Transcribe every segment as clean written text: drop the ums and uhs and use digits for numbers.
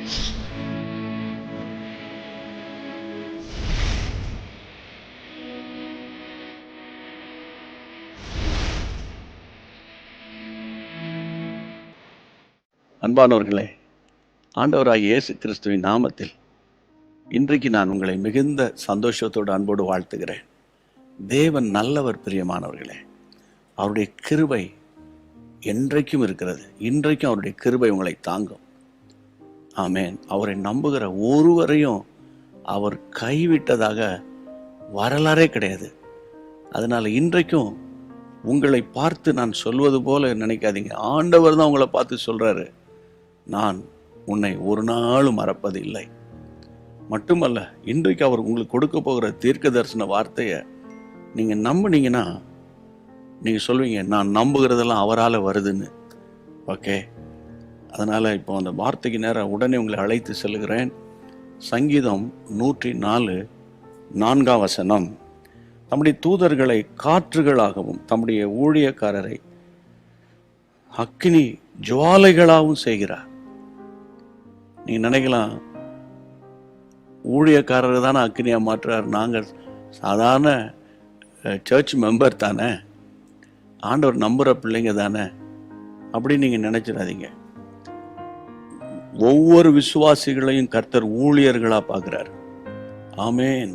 அன்பானவர்களே, ஆண்டவராகிய இயேசு கிறிஸ்துவின் நாமத்தில் இன்றைக்கு நான் உங்களை மிகுந்த சந்தோஷத்தோடு அன்போடு வாழ்த்துகிறேன். தேவன் நல்லவர் பிரியமானவர்களே. அவருடைய கிருபை என்றைக்கும் இருக்கிறது. இன்றைக்கும் அவருடைய கிருபை உங்களை தாங்கும். ஆமேன். அவரை நம்புகிற ஒருவரையும் அவர் கைவிட்டதாக வரலாறே கிடையாது. அதனால் இன்றைக்கும் உங்களை பார்த்து நான் சொல்வது போல நினைக்காதீங்க. ஆண்டவர் தான் உங்களை பார்த்து சொல்கிறாரு, நான் உன்னை ஒரு நாளும் மறப்பது இல்லை. மட்டுமல்ல, இன்றைக்கு அவர் உங்களுக்கு கொடுக்க போகிற தீர்க்க தரிசன வார்த்தையை நீங்கள் நம்புனீங்கன்னா நீங்கள் சொல்வீங்க, நான் நம்புகிறதெல்லாம் அவரால் வருதுன்னு. ஓகே, அதனால் இப்போ அந்த வார்த்தைக்கு நேரம் உடனே உங்களை அழைத்து செல்கிறேன். சங்கீதம் 104:4 தம்முடைய தூதர்களை காற்றுகளாகவும் தம்முடைய ஊழியக்காரரை அக்கினி ஜுவாலைகளாகவும் செய்கிறார். நீ நினைக்கலாம், ஊழியக்காரர் தானே அக்கினியா மாற்றுறார், நாங்கள் சாதாரண சர்ச் மெம்பர் தானே, ஆண்டவர் நம்புகிற பிள்ளைங்க தானே அப்படின்னு நீங்கள் நினைச்சிடாதீங்க. ஒவ்வொரு விசுவாசிகளையும் கர்த்தர் ஊழியர்களாக பார்க்குறார். ஆமேன்.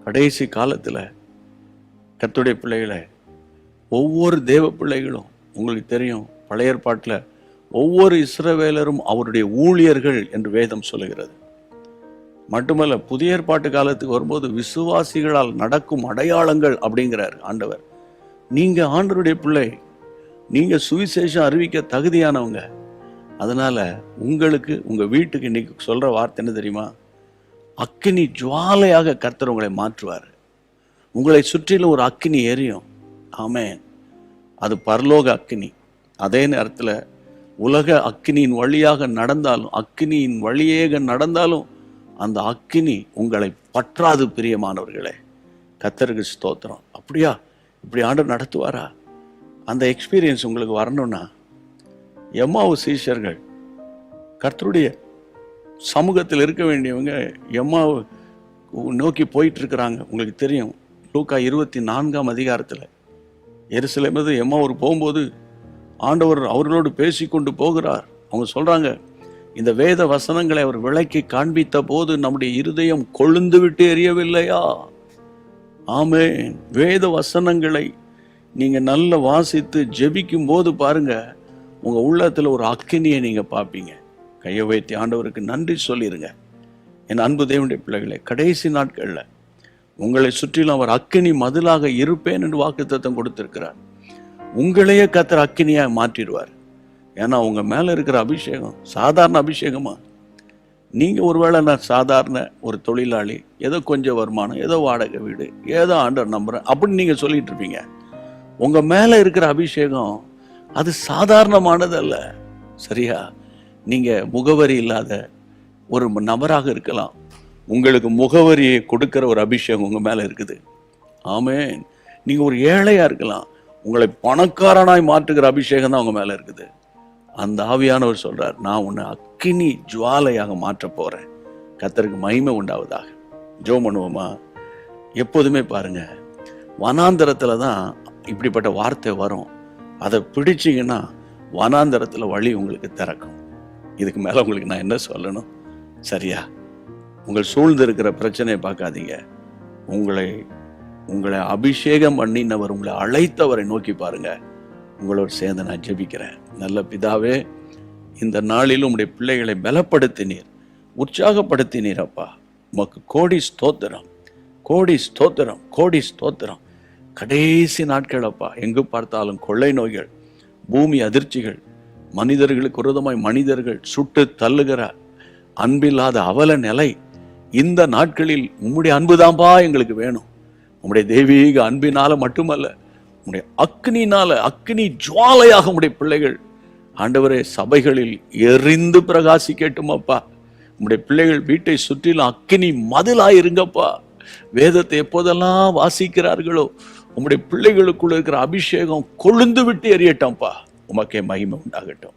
கடைசி காலத்தில் கர்த்தருடைய பிள்ளைகளை, ஒவ்வொரு தேவ பிள்ளைகளும், உங்களுக்கு தெரியும், பழைய ஏற்பாட்டில் ஒவ்வொரு இஸ்ரவேலரும் அவருடைய ஊழியர்கள் என்று வேதம் சொல்லுகிறது. மட்டுமல்ல, புதிய ஏற்பாட்டு காலத்துக்கு வரும்போது விசுவாசிகளால் நடக்கும் அடையாளங்கள் அப்படிங்கிறார் ஆண்டவர். நீங்க ஆண்டவருடைய பிள்ளை, நீங்க சுவிசேஷம் அறிவிக்க தகுதியானவங்க. அதனால உங்களுக்கு உங்க வீட்டுக்கு இன்னைக்கு சொல்ற வார்த்தை என்ன தெரியுமா? அக்கினி ஜுவாலையாக கர்த்தர் உங்களை மாற்றுவார். உங்களை சுற்றிலும் ஒரு அக்கினி எரியும். ஆமென். அது பரலோக அக்கினி. அதே நேரத்தில் உலக அக்கினியின் வழியாக நடந்தாலும், அக்கினியின் வழியாக நடந்தாலும் அந்த அக்கினி உங்களை பற்றாது பிரியமானவர்களே. கர்த்தருக்கு ஸ்தோத்திரம். அப்படியா? இப்படி ஆண்டவர் நடத்துவாரா? அந்த எக்ஸ்பீரியன்ஸ் உங்களுக்கு வரணும்னா, எம்மாவு சீஷர்கள் கர்த்தருடைய சமூகத்தில் இருக்க வேண்டியவங்க எம்மாவு நோக்கி போயிட்டு இருக்கிறாங்க. உங்களுக்கு தெரியும், லூக்கா 24 எருசலேமிலிருந்து எம்மாவூர் போகும்போது ஆண்டவர் அவர்களோடு பேசிக்கொண்டு போகிறார். அவங்க சொல்றாங்க, இந்த வேத வசனங்களை அவர் விளக்கி காண்பித்த போது நம்முடைய இருதயம் கொழுந்து விட்டு எரியவில்லையா? ஆமென். வேத வசனங்களை நீங்க நல்ல வாசித்து ஜெபிக்கும் போது பாருங்க, உங்க உள்ளத்துல ஒரு அக்கினியை நீங்க பார்ப்பீங்க. கையை வைத்து ஆண்டவருக்கு நன்றி சொல்லிருங்க. என் அன்பு தேவனுடைய பிள்ளைகளே, கடைசி நாட்கள்ல உங்களை சுற்றிலும் அவர் அக்கினி மதிலாக இருப்பேன் என்று வாக்குத்தத்தம் கொடுத்திருக்கிறார். உங்களையே கர்த்தர் அக்கினியாக மாற்றிடுவார். ஏன்னா உங்க மேல இருக்கிற அபிஷேகம் சாதாரண அபிஷேகமா? நீங்க ஒருவேளை நான் சாதாரண ஒரு தொழிலாளி, ஏதோ கொஞ்சம் வருமானம், ஏதோ வாடகை வீடு, ஏதோ ஆண்டவர் நம்புறேன் அப்படின்னு நீங்க சொல்லிட்டு இருப்பீங்க. உங்க மேல இருக்கிற அபிஷேகம் அது சாதாரணமானதல்ல. சரியா? நீங்க முகவரி இல்லாத ஒரு நபராக இருக்கலாம். உங்களுக்கு முகவரியை கொடுக்கிற ஒரு அபிஷேகம் உங்க மேல இருக்குது. ஆமென். நீங்க ஒரு ஏழையா இருக்கலாம், உங்களை பணக்காரனாய் மாற்றுகிற அபிஷேகம் தான் உங்க மேல இருக்குது. அந்த ஆவியானவர் சொல்றார், நான் உன்னை அக்கினி ஜுவாலையாக மாற்ற போறேன். கர்த்தருக்கு மகிமை உண்டாவதாக. ஜெபம் பண்ணுவோமா? எப்போதுமே பாருங்க, வனாந்தரத்துல தான் இப்படிப்பட்ட வார்த்தை வரும். அதை பிடிச்சிங்கன்னா வனாந்தரத்துல வழி உங்களுக்கு திறக்கும். இதுக்கு மேல உங்களுக்கு நான் என்ன சொல்லணும்? சரியா? உங்கள் சூழ்ந்து இருக்கிற பிரச்சனையை பார்க்காதீங்க. உங்களை அபிஷேகம் பண்ணினவர், உங்களை அழைத்தவரை நோக்கி பாருங்க. உங்களோடு சேர்ந்து நான் ஜெபிக்கிறேன். நல்ல பிதாவே, இந்த நாளில் உங்களுடைய பிள்ளைகளை பலப்படுத்தினீர், உற்சாகப்படுத்தினீர். அப்பா, உமக்கு கோடி ஸ்தோத்திரம், கோடி ஸ்தோத்திரம், கோடி ஸ்தோத்திரம். கடைசி நாட்கள் அப்பா, எங்கு பார்த்தாலும் கொள்ளை நோய்கள், பூமி அதிர்ச்சிகள், மனிதர்களுக்கு விரோதமாய் மனிதர்கள் சுட்டு தள்ளுகிற அன்பில்லாத அவல நிலை. இந்த நாட்களில் உம்முடைய அன்புதான்பா எங்களுக்கு வேணும். உம்முடைய தெய்வீக அன்பினால மட்டுமல்ல, உம்முடைய அக்னினால, அக்னி ஜுவாலையாக உம்முடைய பிள்ளைகள் ஆண்டவரே சபைகளில் எரிந்து பிரகாசிக்கட்டும் அப்பா. உம்முடைய பிள்ளைகள் வீட்டை சுற்றிலும் அக்கினி மதிலாயிருங்கப்பா. வேதத்தை எப்போதெல்லாம் வாசிக்கிறார்களோ உம்முடைய பிள்ளைகளுக்குள்ள இருக்கிற அபிஷேகம் கொழுந்து விட்டு எரியட்டோம்ப்பா. உமக்கே மகிமை உண்டாகட்டும்.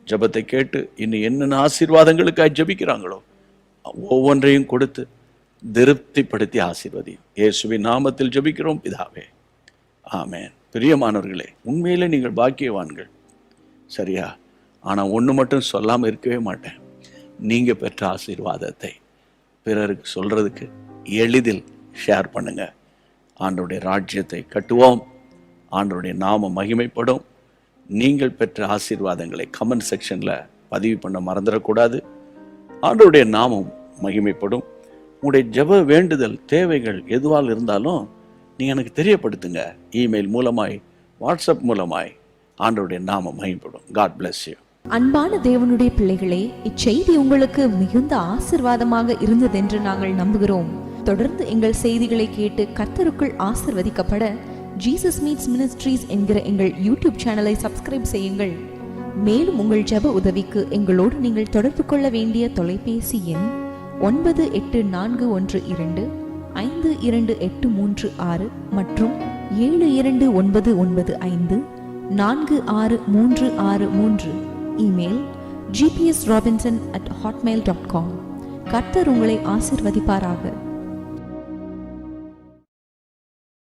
ஜெபத்தை கேட்டு இன்னும் என்னென்ன ஆசீர்வாதங்களுக்காக ஜெபிக்கிறாங்களோ ஒவ்வொன்றையும் கொடுத்து திருப்திப்படுத்தி ஆசீர்வதியும். இயேசுவின் நாமத்தில் ஜெபிக்கிறோம் பிதாவே, ஆமென். பிரியமானவர்களே, உண்மையிலே நீங்கள் பாக்கியவான்கள், சரியா? ஆனால் ஒன்று மட்டும் சொல்லாமல் இருக்கவே மாட்டேன். நீங்கள் பெற்ற ஆசீர்வாதத்தை பிறருக்கு சொல்கிறதுக்கு எளிதில் ஷேர் பண்ணுங்க. ஆண்டவருடைய ராஜ்யத்தை கட்டுவோம், ஆண்டவருடைய நாம மகிமைப்படும். நீங்கள் பெற்ற ஆசீர்வாதங்களை கமெண்ட் செக்ஷனில் பதிவு பண்ண மறந்துடக்கூடாது. ஆண்டவருடைய நாமம் மகிமைப்படும். உங்களுடைய ஜெப வேண்டுதல் தேவைகள் எதுவாக இருந்தாலும் நீங்கள் எனக்கு தெரியப்படுத்துங்க. இமெயில் மூலமாய், வாட்ஸ்அப் மூலமாய். ஆண்டவருடைய நாமம் மகிமைப்படும். God bless you. அன்பான தேவனுடைய பிள்ளைகளே, இச்செய்தி உங்களுக்கு மிகுந்த ஆசீர்வாதமாக இருந்ததென்று நாங்கள் நம்புகிறோம். தொடர்ந்து எங்கள் செய்திகளை கேட்டு கர்த்தருக்குள் ஆசீர்வதிக்கப்பட ஜீசஸ் மீட்ஸ் மினிஸ்ட்ரீஸ் என்கிற எங்கள் யூடியூப் சேனலை சப்ஸ்கிரைப் செய்யுங்கள். மேலும் உங்கள் ஜெப உதவிக்கு எங்களோடு நீங்கள் தொடர்பு கொள்ள வேண்டிய தொலைபேசி எண் 9842252836 மற்றும் 7299546363. Email gpsrobinson@hotmail.com. கர்த்தர் உங்களை ஆசீர்வதிப்பாராக.